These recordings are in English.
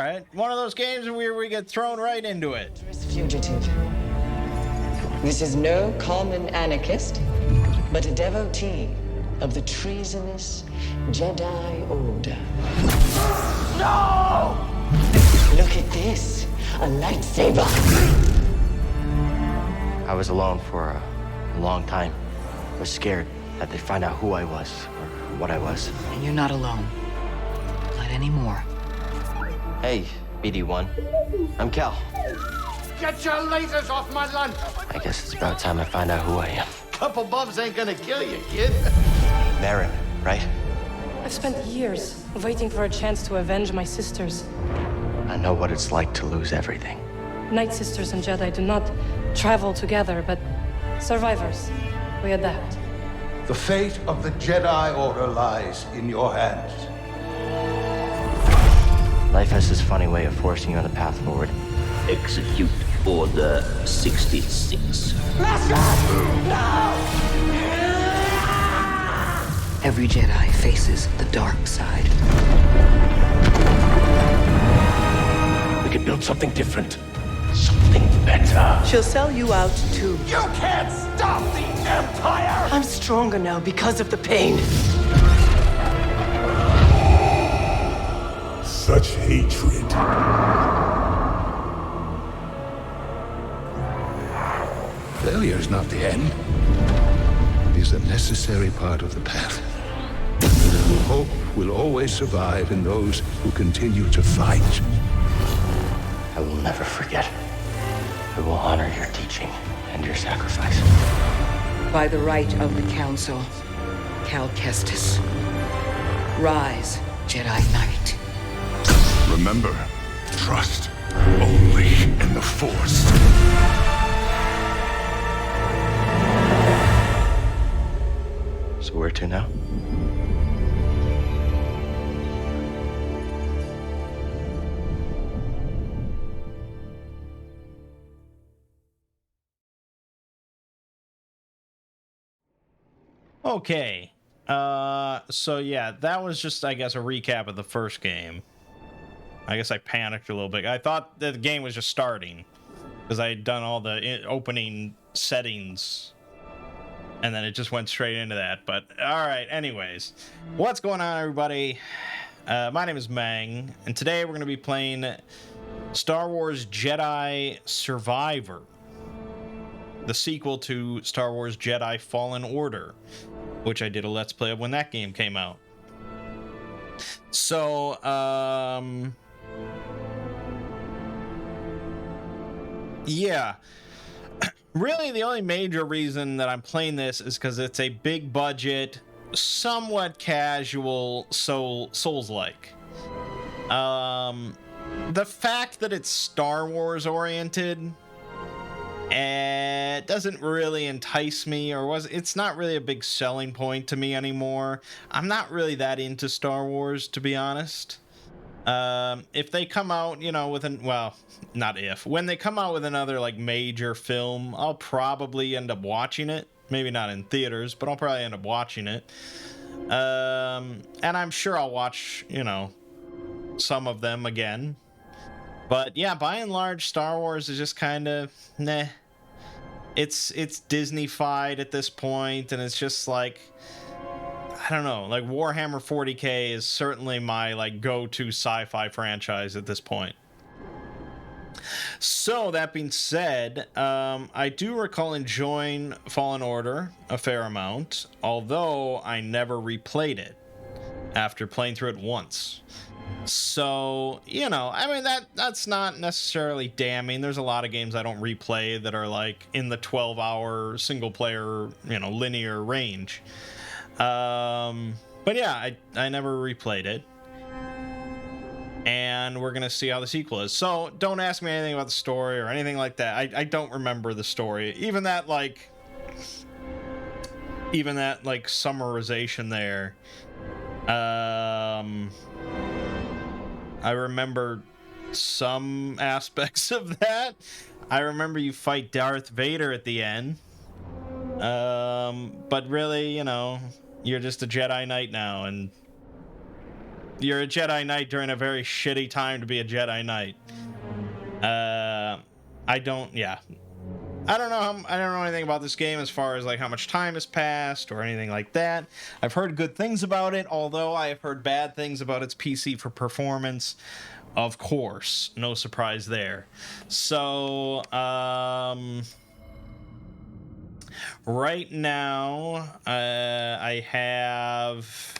right. One of those games where we get thrown right into it. Fugitive. This is no common anarchist, but a devotee of the treasonous Jedi Order. No! Look at this, a lightsaber. I was alone for a long time. I was scared that they'd find out who I was or what I was. And you're not alone. Not anymore. Hey, BD1. I'm Cal. Get your lasers off my lunch! I guess it's about time I find out who I am. Couple bumps ain't gonna kill you, kid. Baron, right? I've spent years waiting for a chance to avenge my sisters. I know what it's like to lose everything. Night Sisters and Jedi do not travel together, but survivors, we adapt. The fate of the Jedi Order lies in your hands. Life has this funny way of forcing you on the path forward. Execute Order 66. Every Jedi faces the dark side. We could build something different. Something better. She'll sell you out too. You can't stop the Empire! I'm stronger now because of the pain. Such hatred. Failure is not the end. It is a necessary part of the path. Hope will always survive in those who continue to fight. I will never forget. I will honor your teaching and your sacrifice. By the right of the Council, Cal Kestis. Rise, Jedi Knight. Remember, trust only in the Force. So where to now? Okay. So yeah, that was just, I guess, a recap of the first game. I guess I panicked a little bit. I thought that the game was just starting because I had done all the opening settings and then it just went straight into that. But all right, anyways, what's going on, everybody? My name is Mangg, and today we're going to be playing Star Wars Jedi Survivor, the sequel to Star Wars Jedi Fallen Order, which I did a Let's Play of when that game came out. So, yeah. Really, the only major reason that I'm playing this is because it's a big budget, somewhat casual, Souls-like. The fact that it's Star Wars oriented, it doesn't really entice me, it's not really a big selling point to me anymore. I'm not really that into Star Wars, to be honest. If they come out, you know, when they come out with another like major film, I'll probably end up watching it. Maybe not in theaters, but I'll probably end up watching it. And I'm sure I'll watch, you know, some of them again. But yeah, by and large, Star Wars is just kind of nah. It's Disney-fied at this point, and it's just like, I don't know, like Warhammer 40K is certainly my like go-to sci-fi franchise at this point. So that being said, I do recall enjoying Fallen Order a fair amount, although I never replayed it after playing through it once. So, you know, I mean, that's not necessarily damning. There's a lot of games I don't replay that are like in the 12-hour single-player, you know, linear range. But yeah, I never replayed it. And we're gonna see how the sequel is. So don't ask me anything about the story or anything like that. I don't remember the story. Even that like summarization there. I remember some aspects of that. I remember you fight Darth Vader at the end. But really, you know, you're just a Jedi Knight now, and You're a Jedi Knight during a very shitty time to be a Jedi Knight. I don't know. I don't know anything about this game as far as like how much time has passed or anything like that. I've heard good things about it, although I have heard bad things about its PC for performance. Of course, no surprise there. So, right now, I have.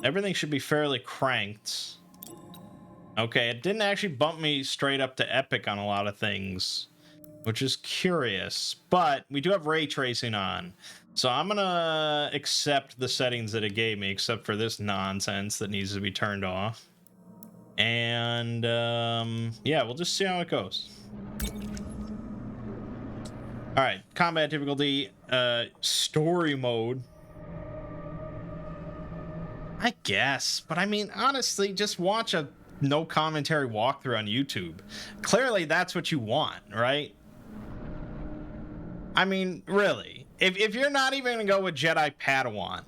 Everything should be fairly cranked. Okay, it didn't actually bump me straight up to epic on a lot of things, which is curious, but we do have ray tracing on. So I'm gonna accept the settings that it gave me, except for this nonsense that needs to be turned off. And yeah, we'll just see how it goes. All right, combat difficulty, story mode. I guess, but I mean, honestly, just watch a no commentary walkthrough on YouTube. Clearly, that's what you want, right? I mean, really, if you're not even gonna go with Jedi Padawan,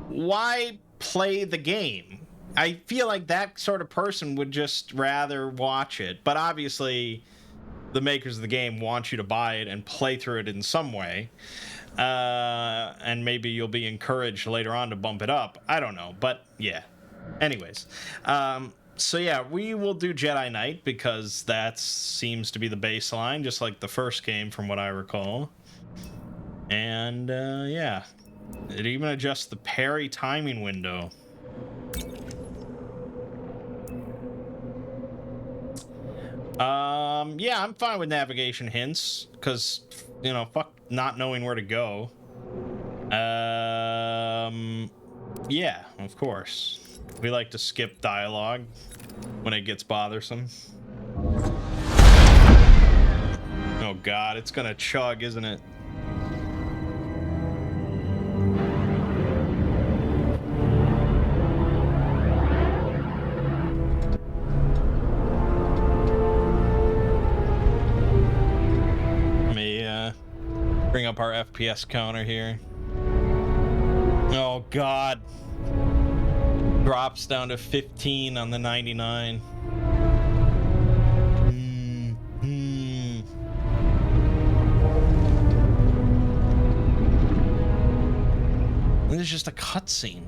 why play the game? I feel like that sort of person would just rather watch it, but obviously the makers of the game want you to buy it and play through it in some way. And maybe you'll be encouraged later on to bump it up. I don't know, but yeah. Anyways, so yeah, we will do Jedi Knight because that seems to be the baseline, just like the first game from what I recall. And yeah, it even adjusts the parry timing window. Yeah, I'm fine with navigation hints because, you know, fuck not knowing where to go. Yeah, of course. We like to skip dialogue when it gets bothersome. Oh god, it's gonna chug, isn't it? Bring up our FPS counter here. Oh god. Drops down to 15 on the 99. This is just a cutscene.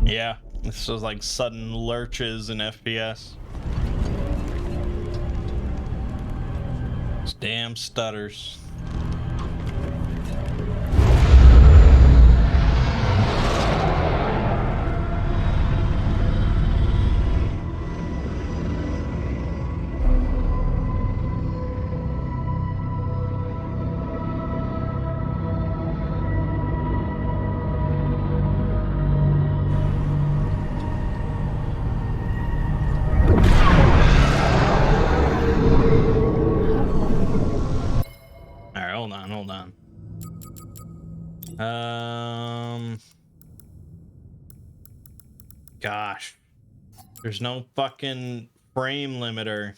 Yeah, this was like sudden lurches in FPS. These damn stutters. Hold on. Gosh. There's no fucking frame limiter.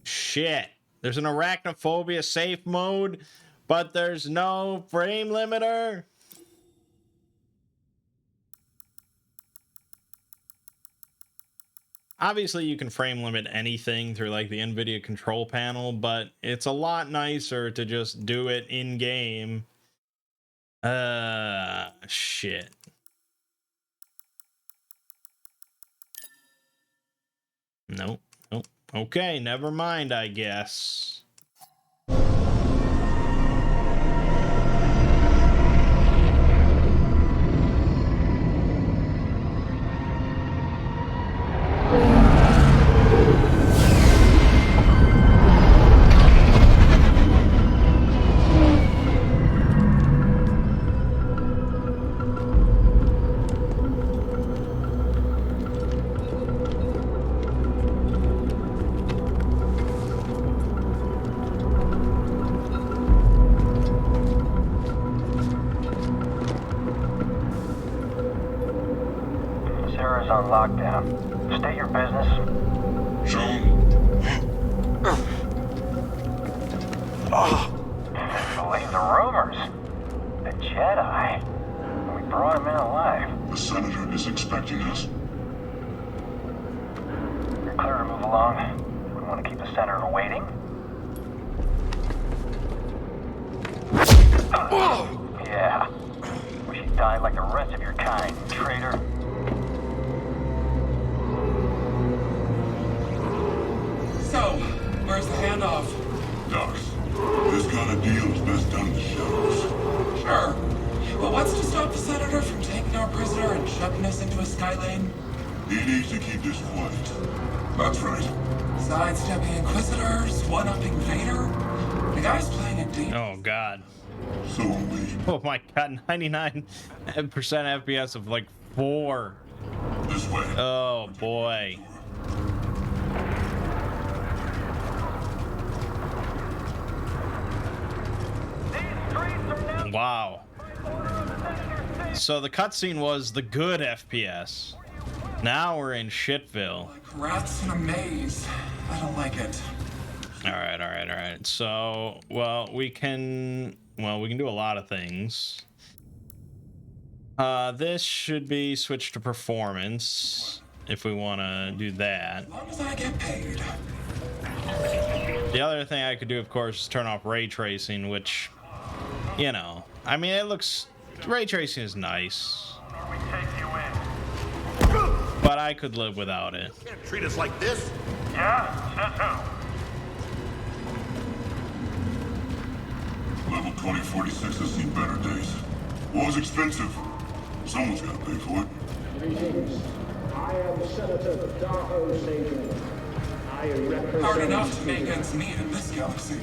Shit. There's an arachnophobia safe mode, But there's no frame limiter. Obviously, you can frame limit anything through like the NVIDIA control panel, but it's a lot nicer to just do it in game. Shit. Nope. Nope. Okay, never mind, I guess. Sarah's on lockdown. State your business. John. Believe the rumors. The Jedi. We brought him in alive. The Senator is expecting us. You're clear to move along. We want to keep the Senator waiting. Yeah. Wish you died like the rest of your kind, traitor. So, where's the handoff? Docs, this kind of deal is best done in the shadows. Sure. But what's to stop the Senator from taking our prisoner and shoving us into a sky lane? He needs to keep this quiet. That's right. Sidestepping Inquisitors, one-upping Vader. The guy's playing a deep. Oh, God. So are we. Oh, my God. 99% FPS of like 4. This way. Oh, boy. Wow. So the cutscene was the good FPS. Now we're in shitville. Like rats in a maze. I don't like it. All right. So, well, we can do a lot of things. This should be switched to performance if we want to do that. As long as I get paid. The other thing I could do, of course, is turn off ray tracing, which, you know, I mean, it looks, ray tracing is nice, but I could live without it. Can't treat us like this. Yeah? Says who? Level 2046 has seen better days. War's expensive. Someone's got to pay for it. Greetings. I am Senator Darho Sagan. I represent... Hard enough to make ends meet in this galaxy.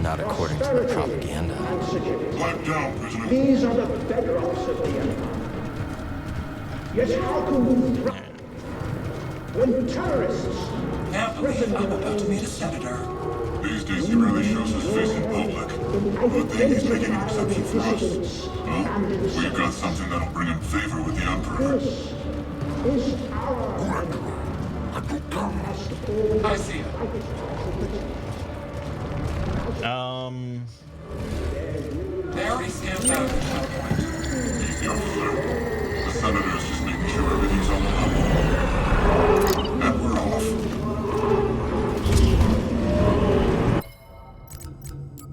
Not according to the propaganda. Pipe down, prisoner. These are the bedrocks of the Empire. Yet how can we thrive when terrorists... Can't believe I'm about to meet a senator. These days he rarely shows his face in public. Good thing he's making an exception for us. Well, we've got something that'll bring him favor with the Emperor. is our... I see it. They already stamped out the checkpoint. Easy, officer. The Senator's just making sure everything's on the level. And we're off.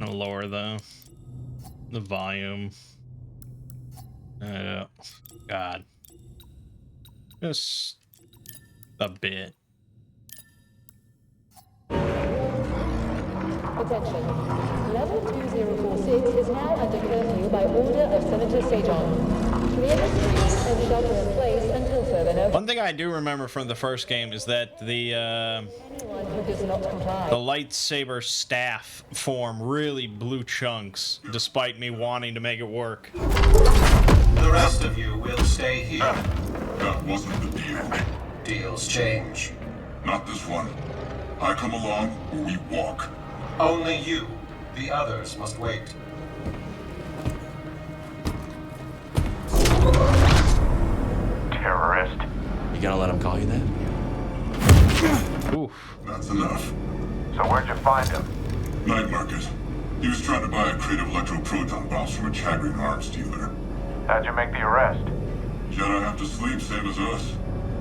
I'll lower the volume. God. Just a bit. Attention. Level 2046 is now under curfew by order of Senator Sajon. Clear the streets and shelter in place until further notice. One thing I do remember from the first game is that the Anyone who does not comply. the lightsaber staff form really blew chunks, despite me wanting to make it work. The rest of you will stay here. That wasn't the deal. Deals change. Not this one. I come along or we walk. Only you. The others must wait. Terrorist. You gonna let him call you that? Oof. That's enough. So where'd you find him? Night market. He was trying to buy a crate of electroproton bombs from a Chagrin arms dealer. How'd you make the arrest? Jedi have to sleep, same as us.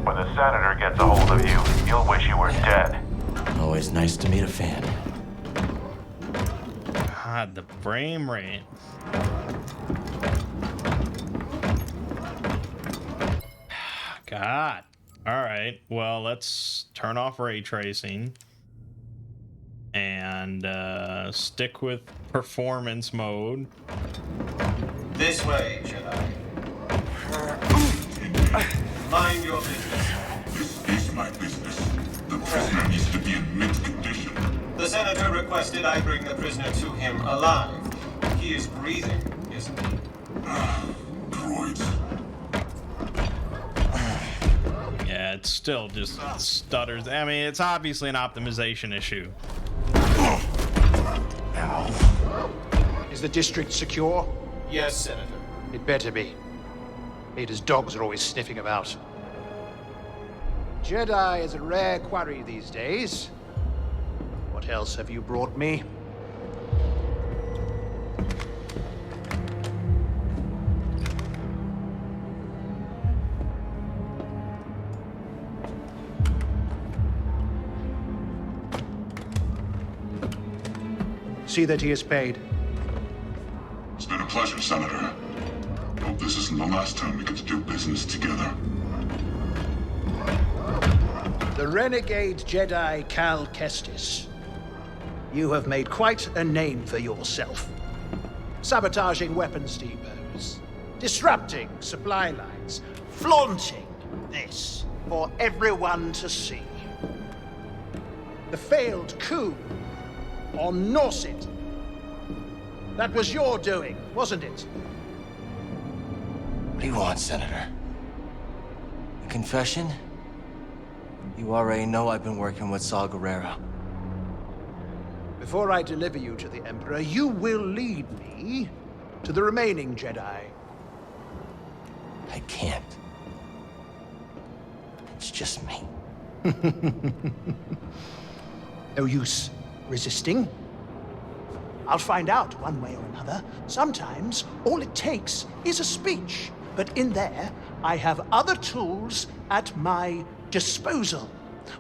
When the Senator gets a hold of you, you'll wish you were dead. Always nice to meet a fan. God, the frame rate. God. All right. Well, let's turn off ray tracing and stick with performance mode. This way, Jedi. Mind your business. This is my business. The prisoner needs to be in mint condition. The Senator requested I bring the prisoner to him alive. He is breathing, isn't he? Droids. Yeah, it's still just stutters. I mean, it's obviously an optimization issue. Is the district secure? Yes, Senator. It better be. Ada's dogs are always sniffing about. Jedi is a rare quarry these days. What else have you brought me? See that he is paid. It's been a pleasure, Senator. Hope this isn't the last time we get to do business together. The renegade Jedi Cal Kestis. You have made quite a name for yourself. Sabotaging weapons depots, disrupting supply lines, flaunting this for everyone to see. The failed coup on Norset. That was your doing, wasn't it? What do you want, Senator? A confession? You already know I've been working with Saw Gerrera. Before I deliver you to the Emperor, you will lead me to the remaining Jedi. I can't. It's just me. No use resisting. I'll find out one way or another. Sometimes all it takes is a speech. But in there, I have other tools at my disposal.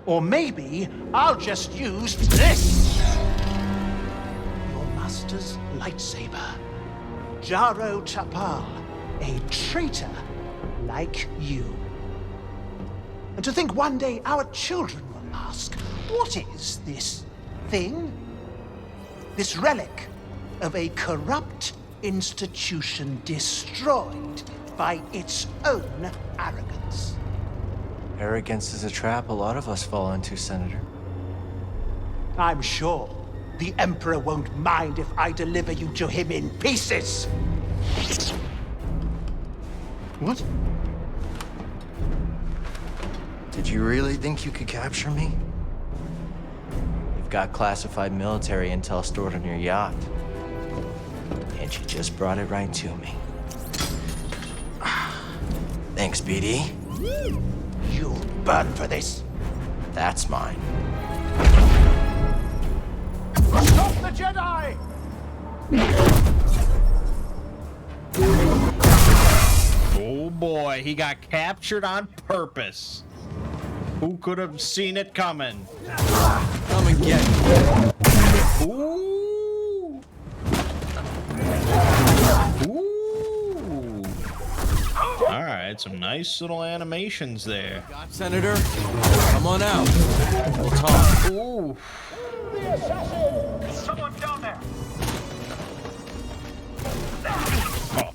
Or maybe I'll just use this. Your master's lightsaber. Jaro Tapal, a traitor like you. And to think one day our children will ask, what is this thing? This relic of a corrupt institution destroyed by its own arrogance. Arrogance is a trap a lot of us fall into, Senator. I'm sure the Emperor won't mind if I deliver you to him in pieces. What? Did you really think you could capture me? You've got classified military intel stored on your yacht. And you just brought it right to me. Thanks, BD. You'll burn for this. That's mine. Stop the Jedi! Oh boy, he got captured on purpose. Who could have seen it coming? Come and get me. Ooh. Ooh. All right, some nice little animations there. Got Senator? Come on out. We'll talk. Ooh. The assassin! Someone's down there. Oh.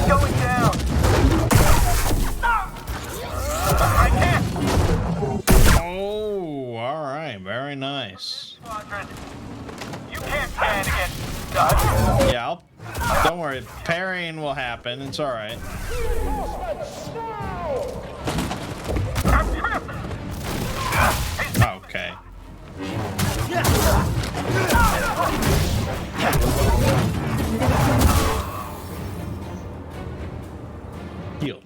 Going down. I can't. Oh, all right, very nice. Squadron, you can't stand against us. Yeah, don't worry. Parrying will happen. It's all right. Okay. Heal.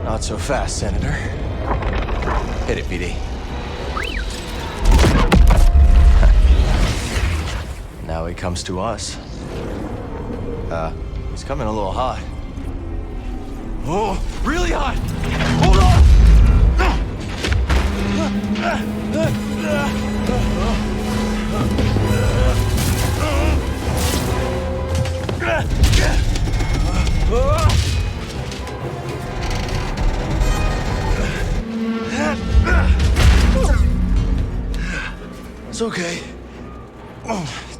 Not so fast, Senator. Hit it, BD. Now he comes to us. He's coming a little hot. Oh, really hot! Hold on! It's okay.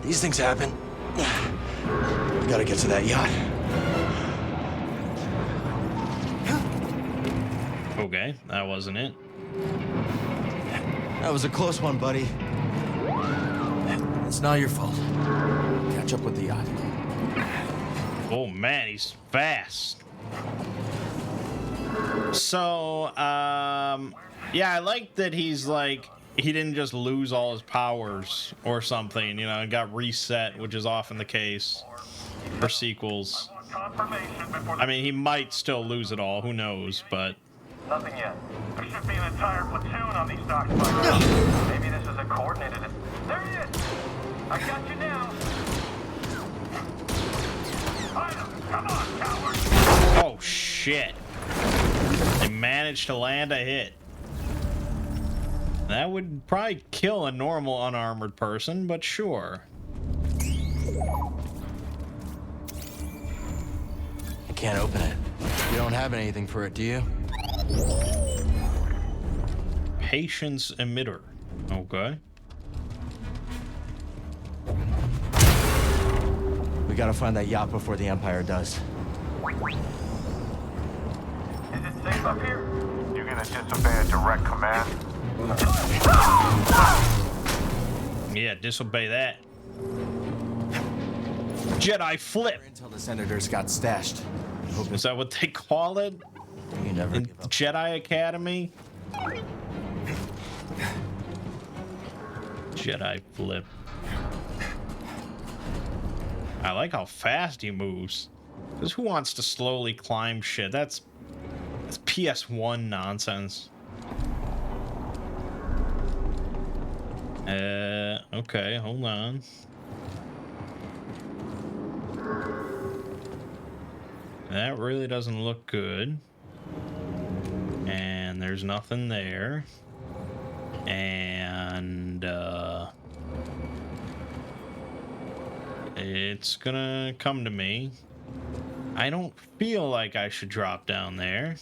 These things happen. We gotta get to that yacht. Okay, that wasn't it. That was a close one, buddy. It's not your fault. Catch up with the yacht. Oh man, he's fast. So, yeah, I like that he's like, he didn't just lose all his powers or something, you know, and got reset, which is often the case for sequels. I mean, he might still lose it all, who knows, but... Nothing yet. There should be an entire platoon on these docks by now. Maybe this is a coordinated... There he is! I got you now! Come on, coward! Oh, shit. They managed to land a hit. That would probably kill a normal unarmored person, but sure. I can't open it. You don't have anything for it, do you? Patience emitter. Okay. We gotta find that yacht before the Empire does. Is it safe up here? You gonna disobey a direct command? Yeah, disobey that. Jedi flip. Until the senators got stashed. Is that what they call it? You never In give up. Jedi Academy? Jedi flip. I like how fast he moves. Because who wants to slowly climb shit? That's PS1 nonsense. Okay, hold on. That really doesn't look good. And there's nothing there. And, it's gonna come to me. I don't feel like I should drop down there.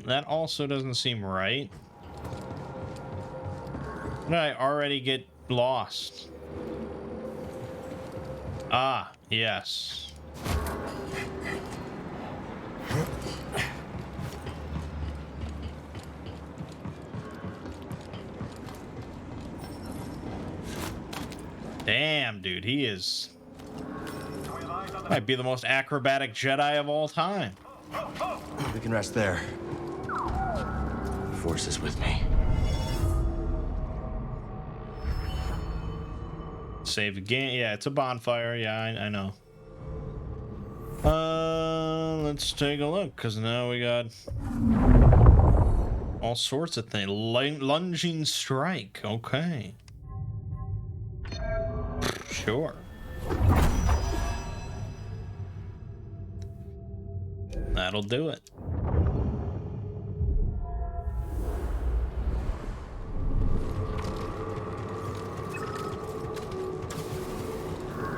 That also doesn't seem right. Did I already get lost? Ah, yes. Damn, dude, he is... might be the most acrobatic Jedi of all time. We can rest there. The Force is with me. Save again. Yeah, it's a bonfire. Yeah, I know. Let's take a look, because now we got all sorts of things. Lunging strike. Okay. Sure. That'll do it.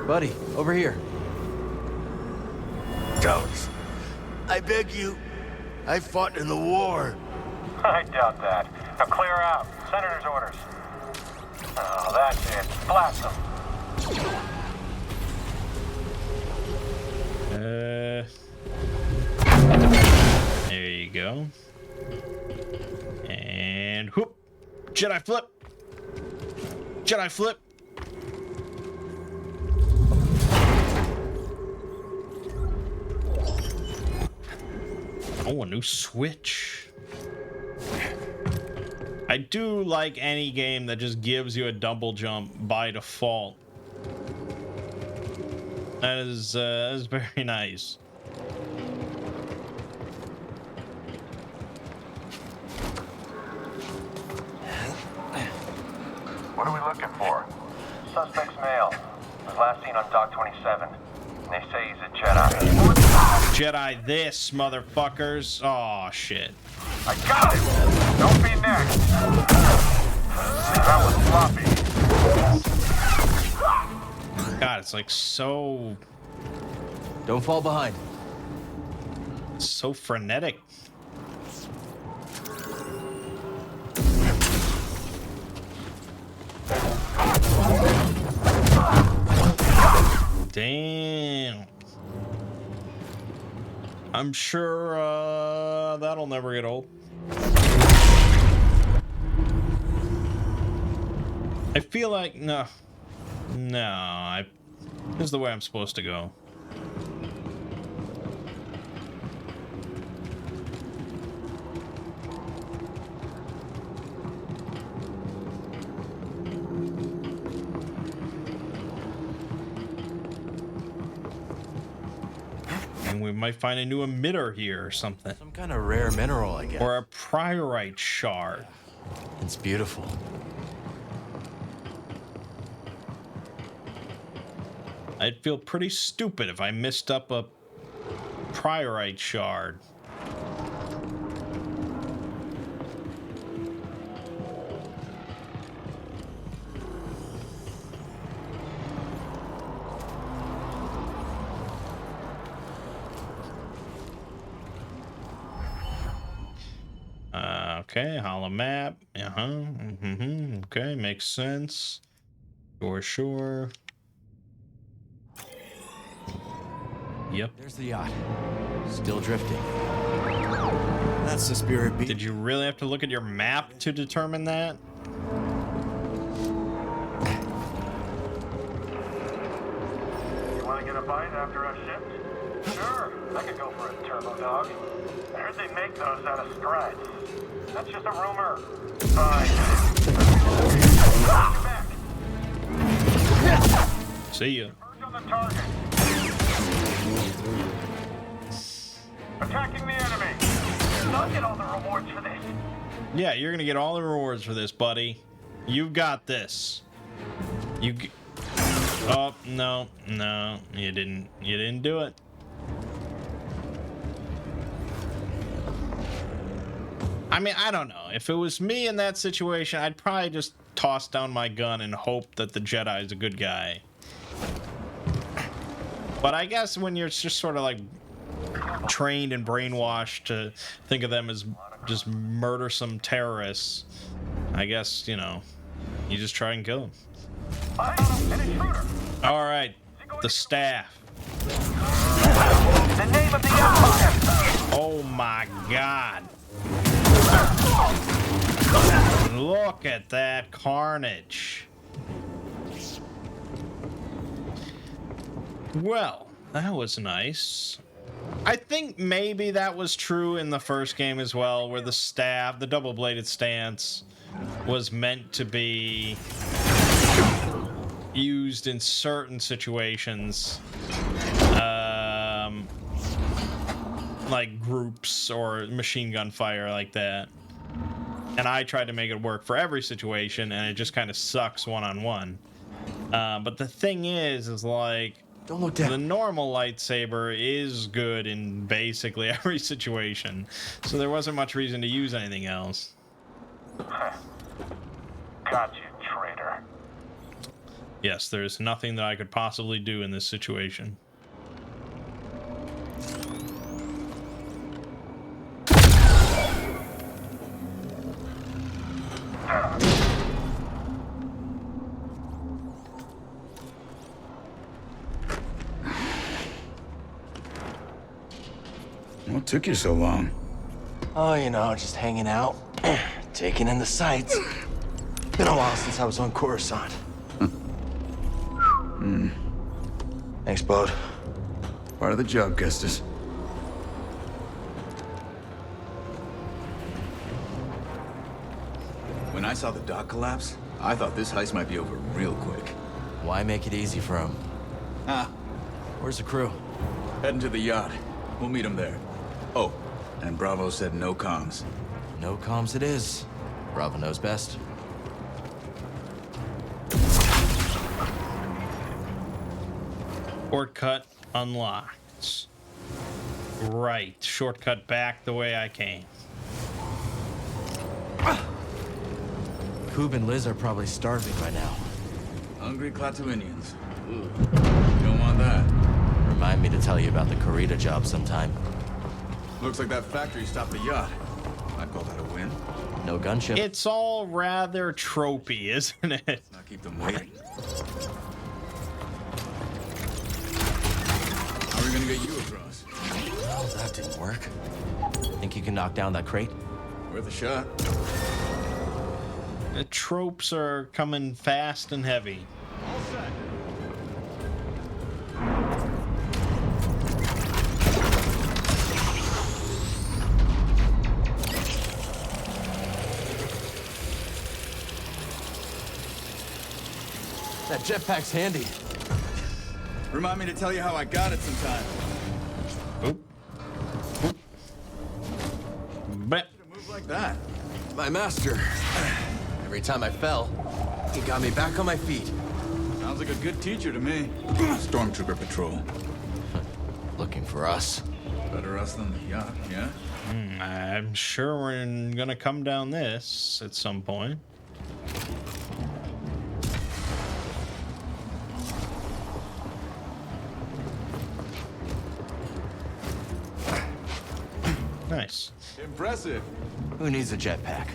Buddy, over here. Don't. I beg you. I fought in the war. I doubt that. Now clear out. Senator's orders. Oh, that's it. Blast them. There you go. And whoop. Jedi flip. Jedi flip. Oh, a new switch. I do like any game that just gives you a double jump by default. That is very nice. What are we looking for? Suspect's male. Was last seen on Dock 27. And they say he's a Jedi. Jedi this, motherfuckers. Oh, shit. I got it! Don't be next! That was sloppy. God, it's like so... Don't fall behind. So frenetic. Damn. I'm sure that'll never get old. I feel like no, this is the way I'm supposed to go. And we might find a new emitter here or something. Some kind of rare mineral, I guess. Or a priorite shard. It's beautiful. I'd feel pretty stupid if I missed up a priorite shard. Okay, holo map. Okay, makes sense. Sure. Yep. There's the yacht. Still drifting. That's the spirit beat. Did you really have to look at your map to determine that? You want to get a bite after a shift? Sure, I could go for a turbo dog. I heard they make those out of strides. That's just a rumor. Fine. Back. See ya. Urge on the target. Attacking the enemy. I'll get all the rewards for this. Yeah, you're gonna get all the rewards for this, buddy. You've got this. Oh, no, you didn't do it. I mean, I don't know. If it was me in that situation, I'd probably just toss down my gun and hope that the Jedi is a good guy. But I guess when you're just sort of like trained and brainwashed to think of them as just murdersome terrorists, I guess, you know, you just try and kill them. All right, the staff. The name of the Empire. Oh my God. Look at that carnage. Well, that was nice. I think maybe that was true in the first game as well, where the staff, the double-bladed stance, was meant to be used in certain situations, like groups or machine gun fire like that. And I tried to make it work for every situation, and it just kind of sucks one-on-one. But the thing is like, don't look down. The normal lightsaber is good in basically every situation, so there wasn't much reason to use anything else. Got you, traitor. Yes, there's nothing that I could possibly do in this situation. What took you so long? Oh, you know, just hanging out, taking in the sights. Been a while since I was on Coruscant. Thanks, bud. Part of the job, Kestis. When I saw the dock collapse, I thought this heist might be over real quick. Why make it easy for him? Where's the crew? Heading to the yacht. We'll meet them there. Oh, and Bravo said no comms. No comms it is. Bravo knows best. Shortcut unlocked. Right. Shortcut back the way I came. Coob and Liz are probably starving right now. Hungry Klaatuinians. Ooh, you don't want that. Remind me to tell you about the Karita job sometime. Looks like that factory stopped the yacht. I'd call that a win. No gunship. It's all rather tropey, isn't it? Let's not keep them waiting. How are we gonna get you across? Oh, that didn't work. Think you can knock down that crate? Worth a shot. The tropes are coming fast and heavy. All set. That jetpack's handy. Remind me to tell you how I got it sometime. Oop. Oop. Bet. Move like that. My master. Every time I fell, he got me back on my feet. Sounds like a good teacher to me. Stormtrooper patrol. Looking for us. Better us than the yacht, yeah? I'm sure we're gonna come down this at some point. Nice. Impressive. Who needs a jetpack?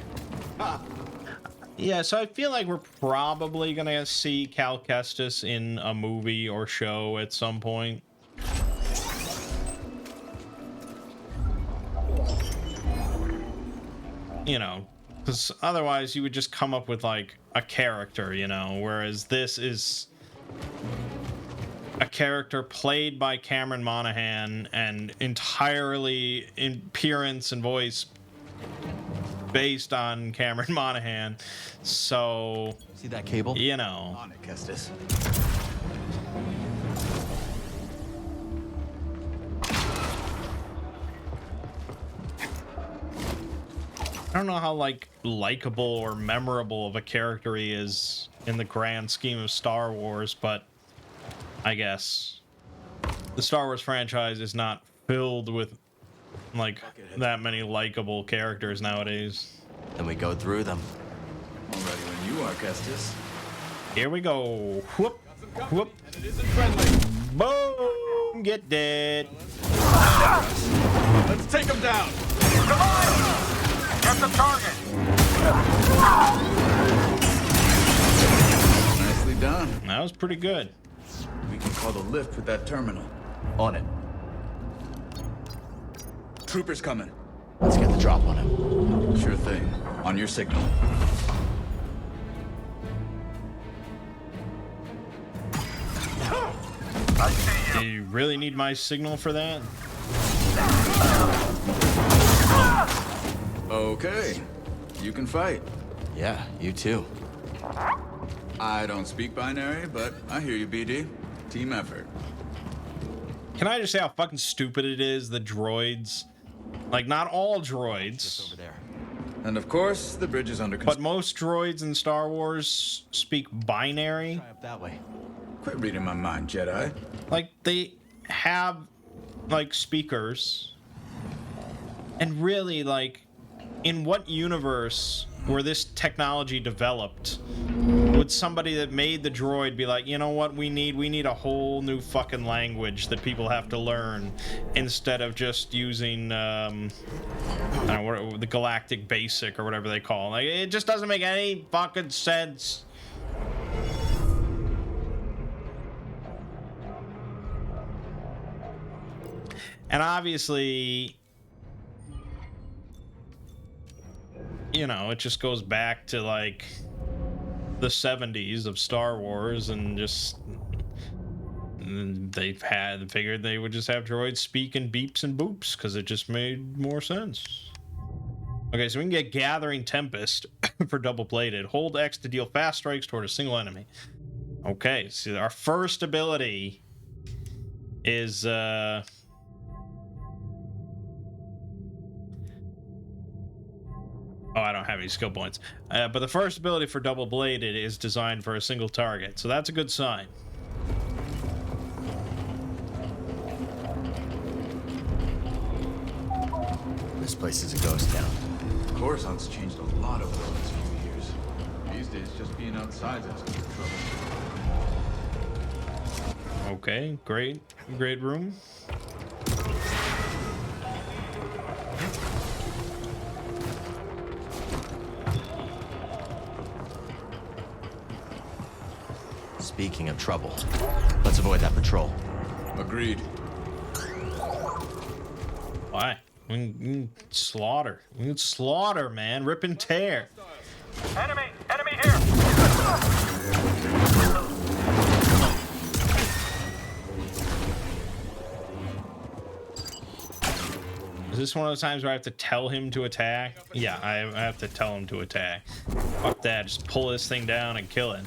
Yeah, so I feel like we're probably gonna see Cal Kestis in a movie or show at some point. You know, because otherwise you would just come up with like a character, you know, whereas this is a character played by Cameron Monaghan and entirely in appearance and voice based on Cameron Monaghan. So see that cable? You know. On it, Kestis. I don't know how like likable or memorable of a character he is in the grand scheme of Star Wars, but I guess the Star Wars franchise is not filled with like that many likable characters nowadays. Then we go through them. All ready when you are, Kestis. Here we go. Whoop, whoop. And it isn't friendly. Boom! Get dead. Let's take him down. Come on! Get the target! Nicely done. That was pretty good. We can call the lift with that terminal. On it. Troopers coming. Let's get the drop on him. Sure thing. On your signal. I see you. Do you really need my signal for that? Okay. You can fight. Yeah, you too. I don't speak binary, but I hear you, BD. Team effort. Can I just say how fucking stupid it is, the droids? Like, not all droids. Just over there. And of course, the bridge is under But construction. most droids in Star Wars speak binary. Try up that way. Quit reading my mind, Jedi. Like, they have, like, speakers. And really, like, in what universe where this technology developed would somebody that made the droid be like, you know what we need a whole new fucking language that people have to learn instead of just using I don't know, what, the Galactic Basic or whatever they call it. Like, it just doesn't make any fucking sense. And obviously, you know, it just goes back to like the 70s of Star Wars, and just figured they would just have droids speak in beeps and boops because it just made more sense. Okay, so we can get Gathering Tempest for double bladed. Hold X to deal fast strikes toward a single enemy. Okay, so our first ability is oh, I don't have any skill points. But the first ability for double bladed is designed for a single target, so that's a good sign. This place is a ghost town. Coruscant's changed a lot over the last few years. These days, just being outside's asking for trouble. Okay, great room. Speaking of trouble, let's avoid that patrol. Agreed. Why? We can slaughter. We can slaughter, man. Rip and tear. Enemy! Enemy here! Is this one of those times where I have to tell him to attack? Yeah, I have to tell him to attack. Fuck that. Just pull this thing down and kill it.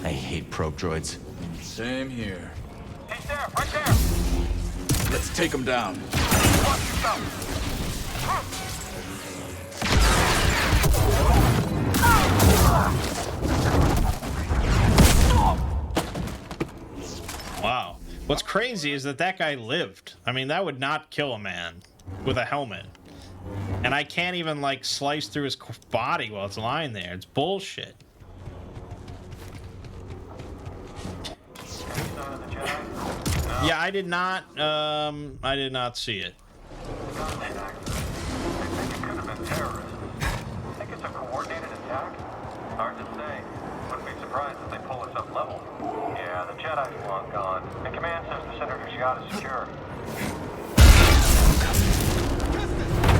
I hate probe droids. Same here. He's there! Right there! Let's take him down. Watch yourself! Wow. What's crazy is that guy lived. I mean, that would not kill a man with a helmet. And I can't even, like, slice through his body while it's lying there. It's bullshit. Yeah, I did not see it. I think it could have been terrorists. Think it's a coordinated attack? Hard to say. Wouldn't be surprised if they pull us up level. Yeah, the Jedi's long gone. And command says the Senator's yacht is secure.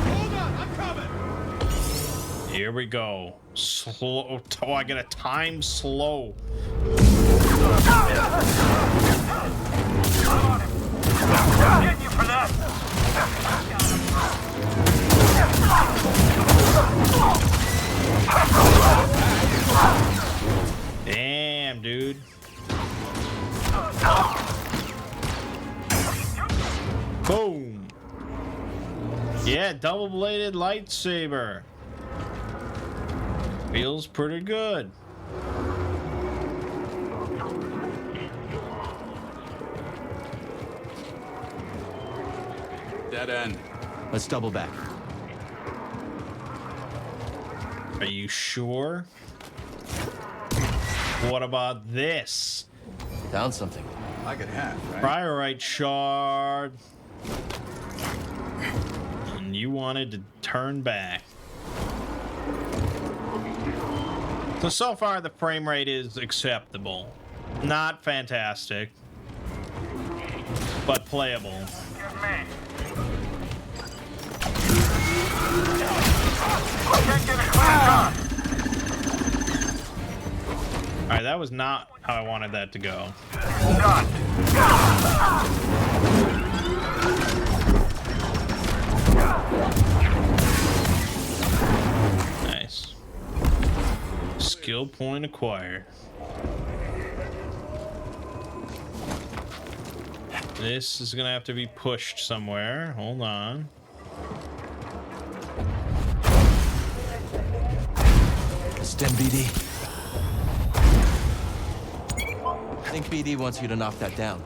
Hold on, I'm coming! Here we go. Slow. Oh, I get a time slow. I'm on him! I'm getting you for that! Damn, dude. Boom. Yeah, double-bladed lightsaber. Feels pretty good. Dead end. Let's double back. Are you sure? What about this? Found something. I could have, right? Priorite shard. And you wanted to turn back. So far the frame rate is acceptable. Not fantastic, but playable. Give me! Can't get a clear shot! Alright, that was not how I wanted that to go. Done! Nice. Skill point acquired. This is gonna have to be pushed somewhere. Hold on. Stem BD. I think BD wants you to knock that down.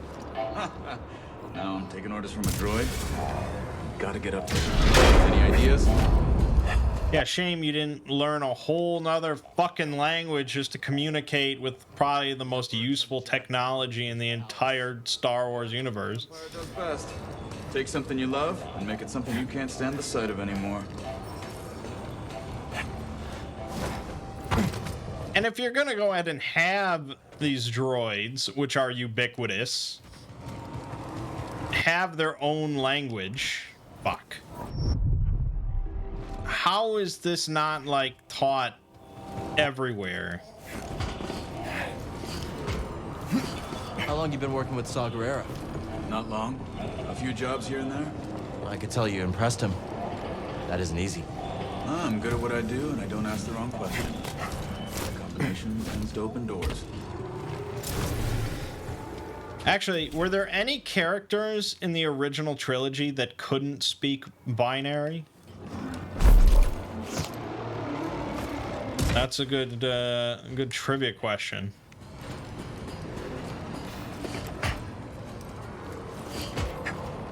Now I'm taking orders from a droid. Gotta get up there. Any ideas? Yeah, shame you didn't learn a whole nother fucking language just to communicate with probably the most useful technology in the entire Star Wars universe. Fire does best. Take something you love and make it something you can't stand the sight of anymore. And if you're gonna go ahead and have these droids, which are ubiquitous, have their own language, fuck. How is this not, like, taught everywhere? How long you been working with Saw Gerrera? Not long. A few jobs here and there. I could tell you impressed him. That isn't easy. I'm good at what I do, and I don't ask the wrong questions. Combination tends to open doors. Actually, were there any characters in the original trilogy that couldn't speak binary? That's a good trivia question.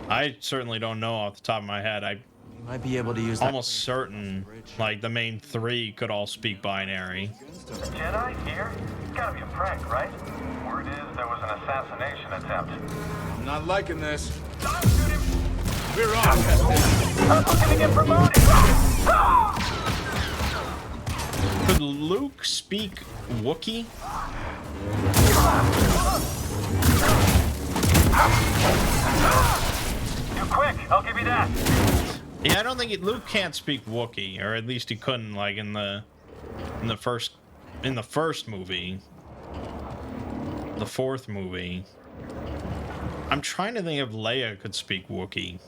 I certainly don't know off the top of my head. I might be able to use almost certain, like, the main three could all speak binary. Jedi here? It's gotta be a prank, right? Word is there was an assassination attempt. I'm not liking this. Don't shoot him! We're off. I'm looking to get promoted! Could Luke speak Wookiee? You quick, I'll give you that. Yeah, I don't think Luke can't speak Wookiee, or at least he couldn't, like in the first movie, the fourth movie. I'm trying to think if Leia could speak Wookiee.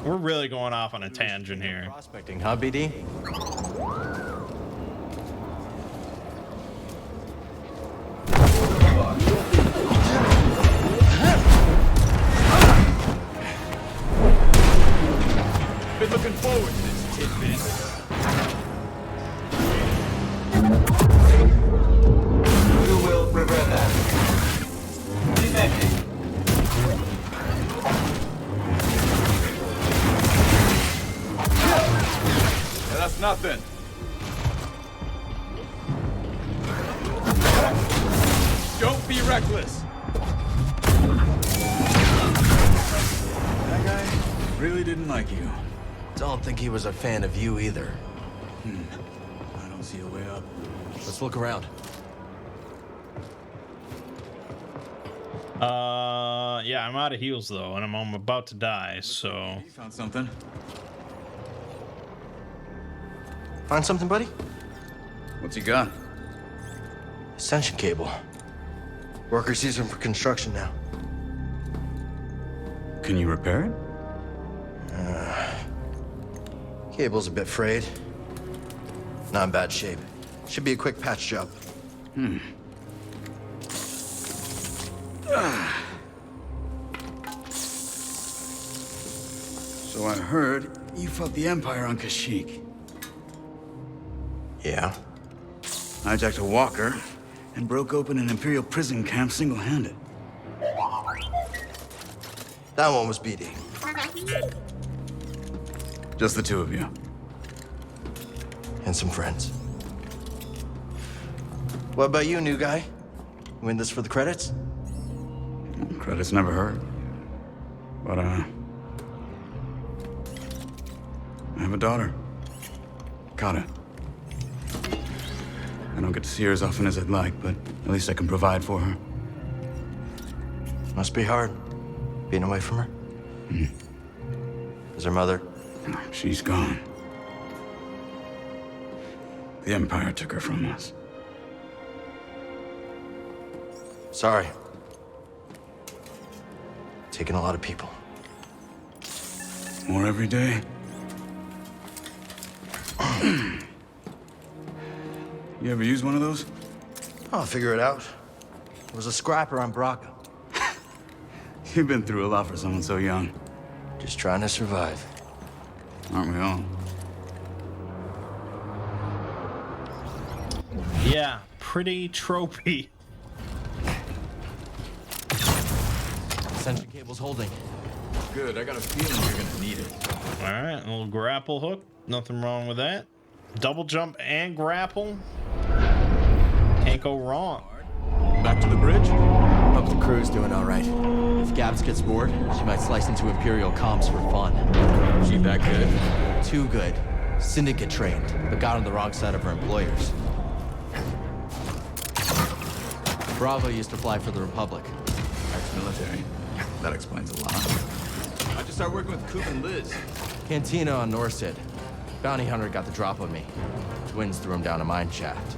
We're really going off on a tangent here. Prospecting, huh, BD? Been looking forward to this tidbit. You will regret that. Defending. Yeah, that's nothing. Don't be reckless. That guy really didn't like you. Don't think he was a fan of you either. I don't see a way up. Let's look around. Yeah, I'm out of heals though, and I'm about to die, so. You found something. Find something, buddy? What's he got? Ascension cable. Workers use them for construction now. Can you repair it? Cable's a bit frayed. Not in bad shape. Should be a quick patch job. So I heard you fought the Empire on Kashyyyk. Yeah? Hijacked a walker and broke open an Imperial prison camp single-handed. That one was BD. Just the two of you. And some friends. What about you, new guy? You in this for the credits? Credits never hurt. But, I have a daughter. Kata. I don't get to see her as often as I'd like, but at least I can provide for her. Must be hard, being away from her. Is her mother? She's gone. The Empire took her from us. Sorry. Taking a lot of people. More every day. You ever use one of those? I'll figure it out. It was a scrapper on Braca. You've been through a lot for someone so young. Just trying to survive. Aren't we all? Yeah, pretty tropey. Ascension cable's holding. Good, I got a feeling you're gonna need it. Alright, a little grapple hook. Nothing wrong with that. Double jump and grapple. Can't go wrong. Back to the bridge? Hope the crew's doing all right. If Gabs gets bored, she might slice into Imperial comms for fun. She that good? Too good. Syndicate trained, but got on the wrong side of her employers. Bravo used to fly for the Republic. Ex-military. That explains a lot. I just started working with Coop and Liz. Cantina on Norsid. Bounty hunter got the drop on me. Twins threw him down a mine shaft.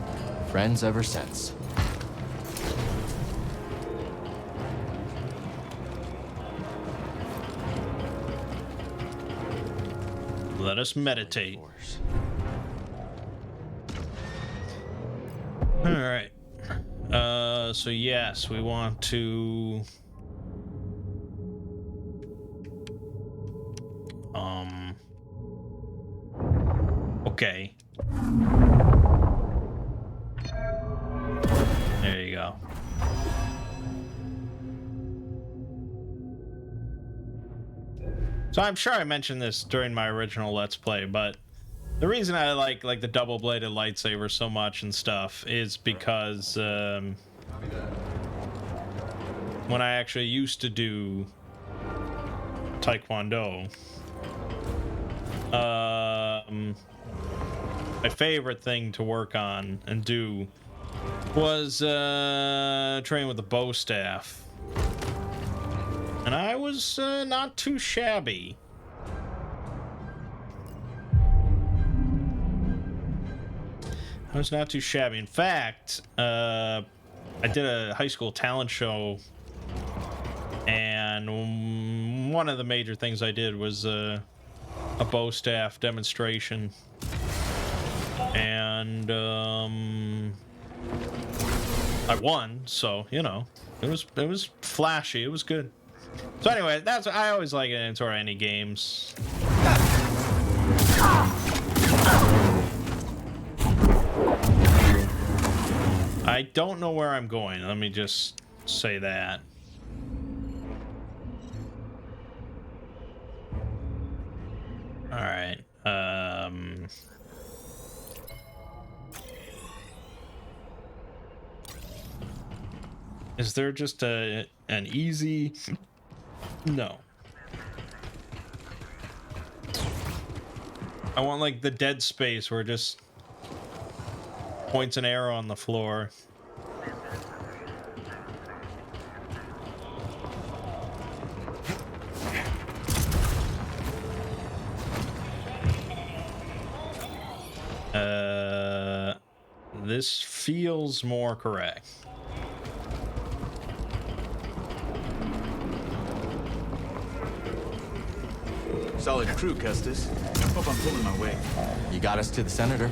Friends ever since. Let us meditate. All right. So yes, we want to okay. There you go. So I'm sure I mentioned this during my original Let's Play, but the reason I like the double-bladed lightsaber so much and stuff is because when I actually used to do Taekwondo, my favorite thing to work on and do was train with the bow staff. And I was not too shabby. I was not too shabby. In fact, I did a high school talent show, and one of the major things I did was a bow staff demonstration. And I won, so you know, it was flashy. It was good. So anyway, I always like it in sort of any games. I don't know where I'm going. Let me just say that. All right. Is there just an easy? No. I want like the Dead Space where it just points an arrow on the floor. This feels more correct. Solid crew, Kestis. Hope I'm pulling my weight. You got us to the senator.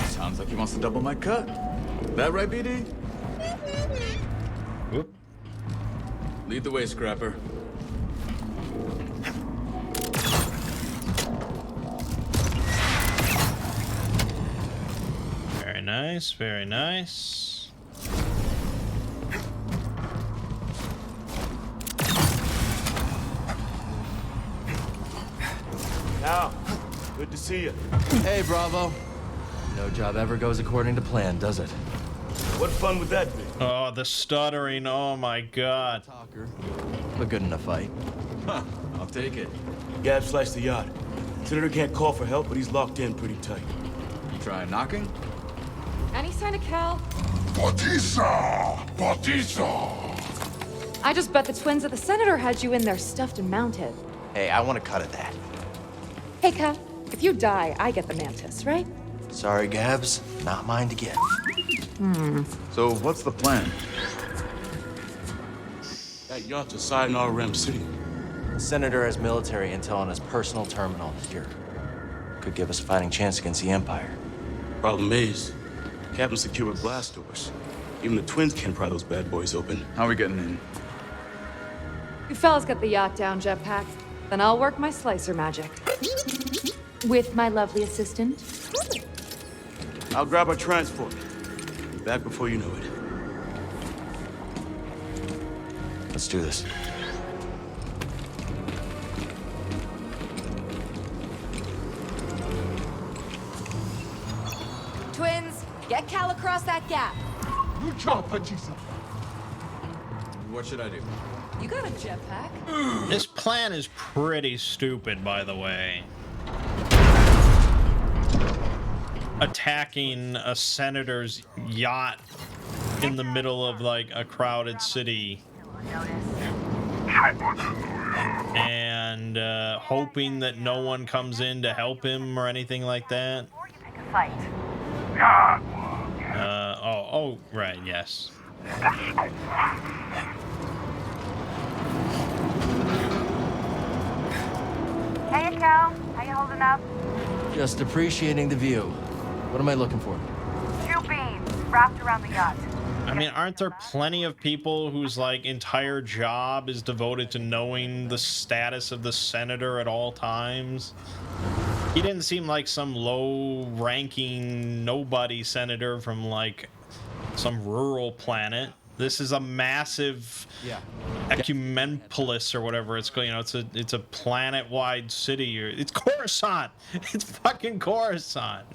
Sounds like he wants to double my cut. That right, BD? Whoop. Lead the way, Scrapper. Very nice, very nice. Now, good to see you. Hey, Bravo. No job ever goes according to plan, does it? What fun would that be? Oh, the stuttering. Oh my god. Talker, but good in a fight. Huh, I'll take it. Gab sliced the yacht. Senator can't call for help, but he's locked in pretty tight. You try knocking? Any sign of Cal? Batista! Batista! I just bet the twins of the Senator had you in there stuffed and mounted. Hey, I want a cut of that. Hey, Cal, if you die, I get the mantis, right? Sorry, Gabs. Not mine to get. So what's the plan? That yacht's a Sayonara Rem City. The Senator has military intel on his personal terminal here. Could give us a fighting chance against the Empire. Problem is, Captain secured blast doors. Even the twins can't pry those bad boys open. How are we getting in? You fellas get the yacht down, Jetpack. Then I'll work my slicer magic. With my lovely assistant. I'll grab our transport. Be back before you know it. Let's do this. Twins, get Cal across that gap. Good job, Batista. What should I do? You got a jetpack. This plan is pretty stupid, by the way. Attacking a senator's yacht in the middle of like a crowded city and hoping that no one comes in to help him or anything like that. Oh, right, yes. Hey, Cal. How you holding up? Just appreciating the view. What am I looking for? 2 beams wrapped around the yacht. I mean, aren't there plenty of people whose like entire job is devoted to knowing the status of the senator at all times? He didn't seem like some low-ranking nobody senator from like some rural planet. This is a massive ecumenopolis or whatever it's called. You know, it's a planet-wide city. It's Coruscant. It's fucking Coruscant.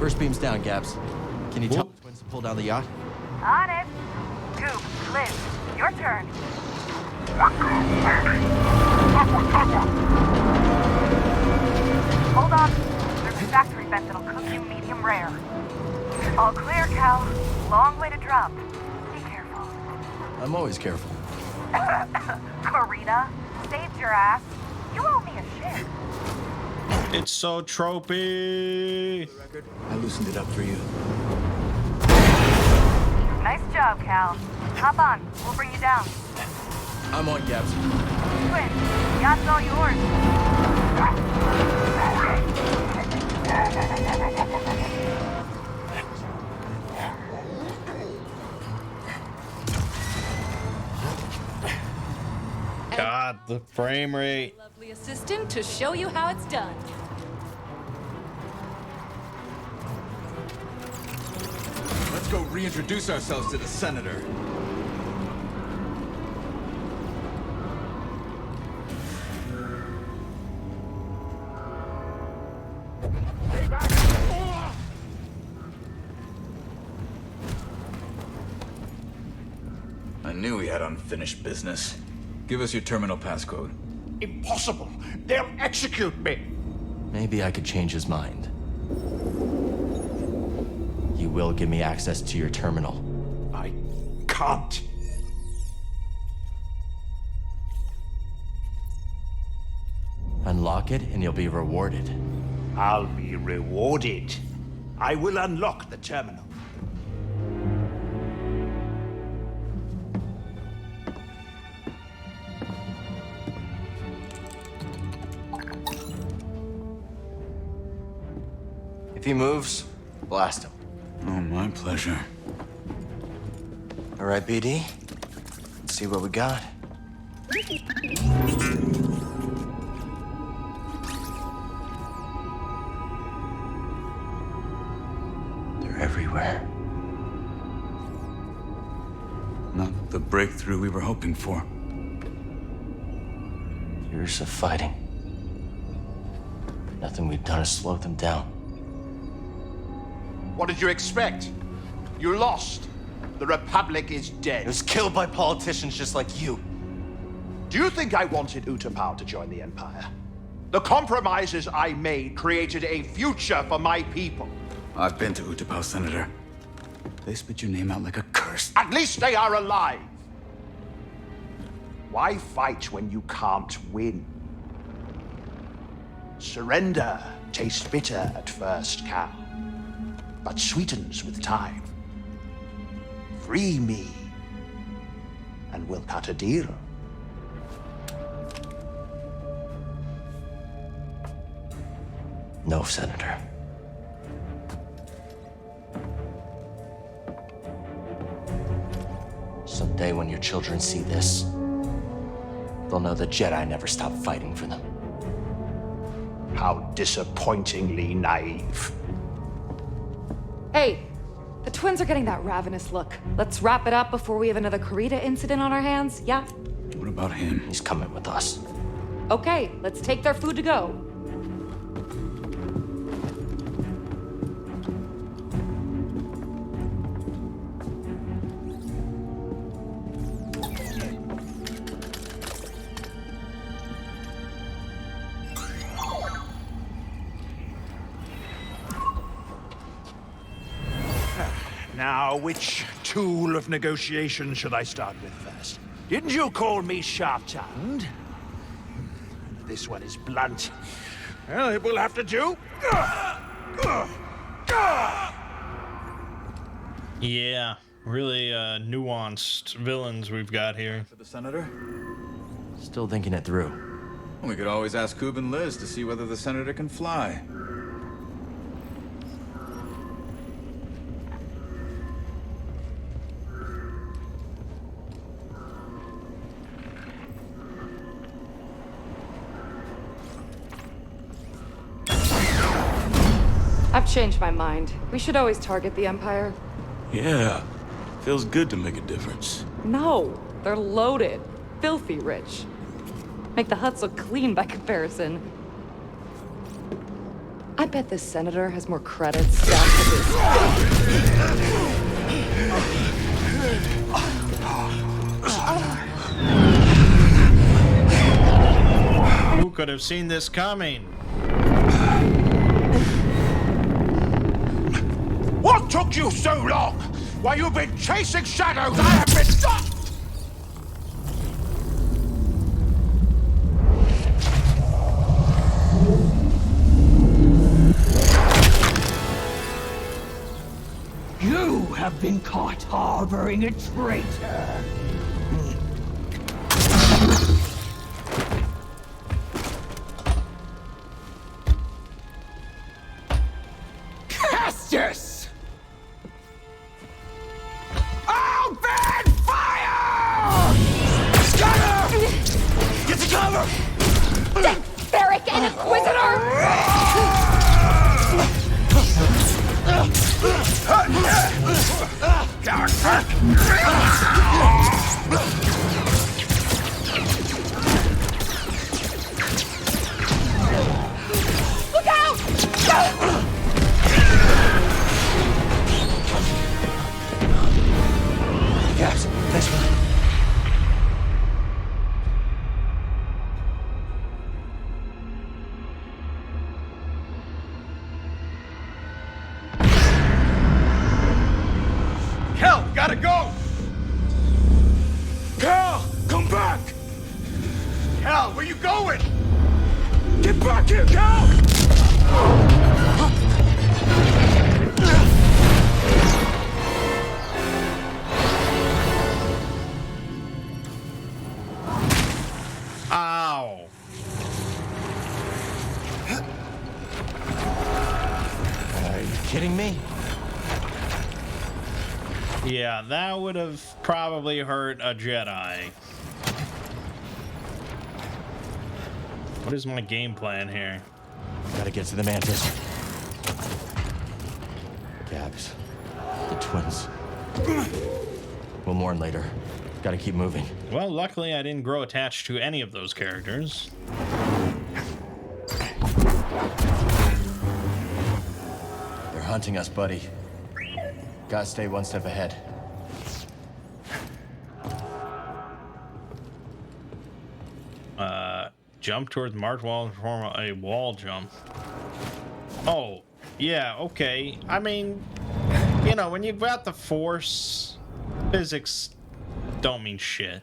First beam's down, Gabs. Can you tell the twins to pull down the yacht? On it. Goop, Liz, your turn. Hold on. There's a factory vent that'll cook you medium rare. All clear, Cal. Long way to drop. Be careful. I'm always careful. Karina, saved your ass. You owe me a shit. It's so tropey. I loosened it up for you. Nice job, Cal. Hop on. We'll bring you down. I'm on, Gabs. Twin, yacht's all yours. God, the frame rate. Lovely assistant to show you how it's done. Let's go reintroduce ourselves to the senator. I knew we had unfinished business. Give us your terminal passcode. Impossible! They'll execute me! Maybe I could change his mind. You will give me access to your terminal. I can't. Unlock it and you'll be rewarded. I'll be rewarded. I will unlock the terminal. If he moves, blast him. Oh, my pleasure. All right, BD. Let's see what we got. They're everywhere. Not the breakthrough we were hoping for. Years of fighting. Nothing we've done has slowed them down. What did you expect? You lost. The Republic is dead. It was killed by politicians just like you. Do you think I wanted Utapau to join the Empire? The compromises I made created a future for my people. I've been to Utapau, Senator. They spit your name out like a curse. At least they are alive. Why fight when you can't win? Surrender tastes bitter at first, Cal, but sweetens with time. Free me, and we'll cut a deal. No, Senator. Someday when your children see this, they'll know the Jedi never stopped fighting for them. How disappointingly naive. Hey, the twins are getting that ravenous look. Let's wrap it up before we have another Karita incident on our hands, yeah? What about him? He's coming with us. Okay, let's take their food to go. Now, which tool of negotiation should I start with first? Didn't you call me sharp-tongued? This one is blunt. Well, it will have to do. Yeah, really nuanced villains we've got here. For the Senator? Still thinking it through. We could always ask Coob and Liz to see whether the senator can fly. I've changed my mind. We should always target the Empire. Yeah. Feels good to make a difference. No, they're loaded. Filthy rich. Make the huts look clean by comparison. I bet this senator has more credits stacked with Who could have seen this coming? What took you so long? While you've been chasing shadows, I have been stopped! You have been caught harboring a traitor. Castus! Open fire! Scatter! Get to cover! Beric and Inquisitor! Look out! Yes, thanks for... Cal, we gotta go! Cal, come back! Cal, where you going? Get back here, Cal! Ow. Are you kidding me? Yeah, that would have probably hurt a Jedi. What is my game plan here? Gotta get to the Mantis. Gabs. The twins. We'll mourn later. Gotta keep moving. Well, luckily I didn't grow attached to any of those characters. They're hunting us, buddy. Gotta stay one step ahead. Jump towards marked wall and perform a wall jump. Oh, yeah, okay. I mean, you know, when you've got the Force, physics don't mean shit.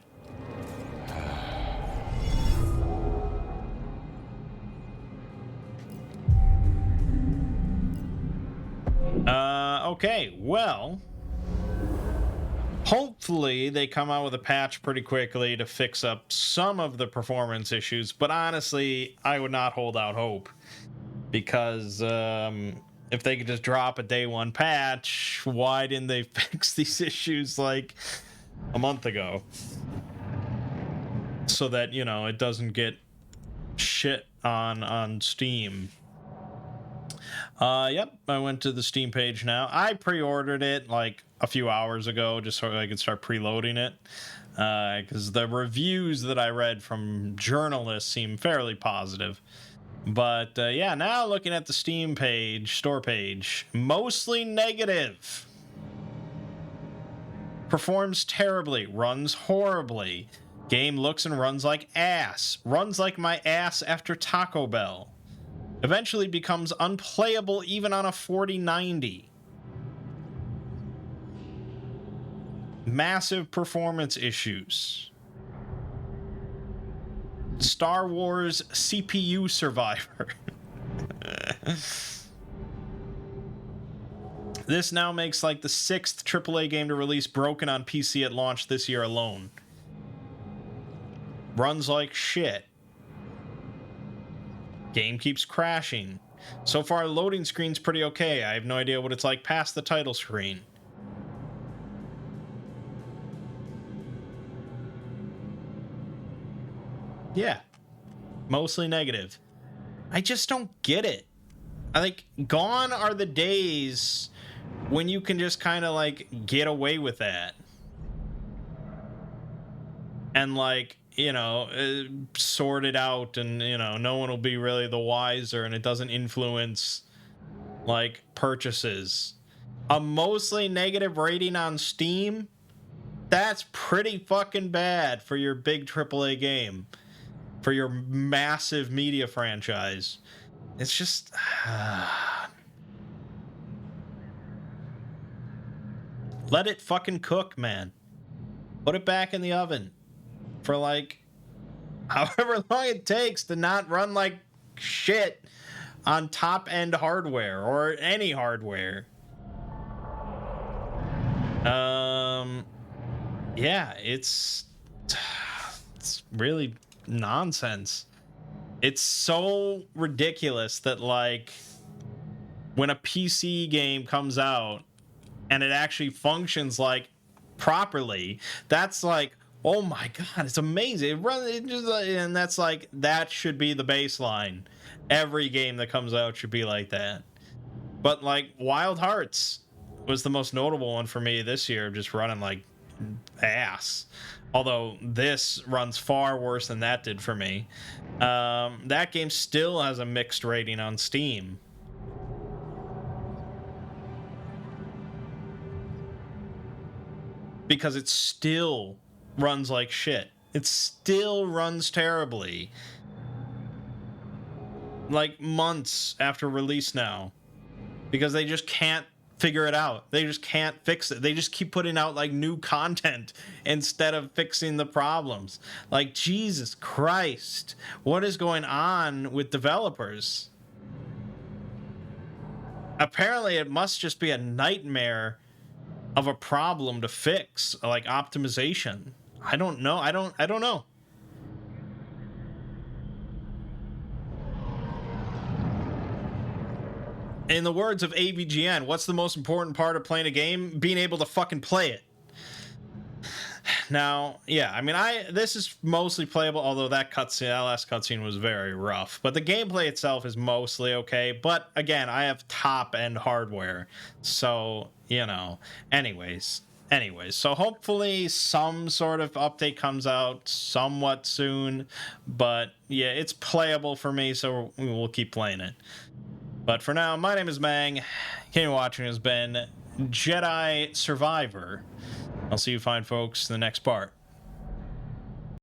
Okay, well, hopefully they come out with a patch pretty quickly to fix up some of the performance issues, but honestly, I would not hold out hope, because if they could just drop a day one patch, why didn't they fix these issues like a month ago? So that, you know, it doesn't get shit on Steam. Yep, I went to the Steam page now. I pre-ordered it like a few hours ago just so I could start preloading it, because the reviews that I read from journalists seem fairly positive. But yeah, now looking at the Steam page, store page, mostly negative. Performs terribly, runs horribly. Game looks and runs like ass. Runs like my ass after Taco Bell. Eventually becomes unplayable even on a 4090. Massive performance issues. Star Wars CPU survivor. This now makes like the 6th AAA game to release broken on PC at launch this year alone. Runs like shit. Game keeps crashing. So far, loading screen's pretty okay. I have no idea what it's like past the title screen. Yeah, mostly negative. I just don't get it. Gone are the days when you can just kind of like get away with that. And like, you know, sort it out, and you know, no one will be really the wiser, and it doesn't influence like purchases. A mostly negative rating on Steam, that's pretty fucking bad for your big AAA game, for your massive media franchise. It's just let it fucking cook, man. Put it back in the oven for like however long it takes to not run like shit on top end hardware or any hardware. Yeah, it's really nonsense. It's so ridiculous that like when a PC game comes out and it actually functions like properly, that's like, oh my god, it's amazing. And that's like, that should be the baseline. Every game that comes out should be like that. But like Wild Hearts was the most notable one for me this year, just running like ass. Although this runs far worse than that did for me. That game still has a mixed rating on Steam. Because it still runs like shit. It still runs terribly. Like months after release now. Because they just can't figure it out. They just can't fix it. They just keep putting out like new content instead of fixing the problems. Like, Jesus Christ. What is going on with developers? Apparently it must just be a nightmare of a problem to fix, like optimization. I don't know. I don't know. In the words of AVGN, what's the most important part of playing a game? Being able to fucking play it. Now, yeah, I mean, this is mostly playable, although that last cutscene was very rough. But the gameplay itself is mostly okay. But again, I have top-end hardware, so you know. Anyways, so hopefully some sort of update comes out somewhat soon. But yeah, it's playable for me, so we'll keep playing it. But for now, my name is Mangg. Continue watching has been Jedi Survivor. I'll see you fine folks in the next part.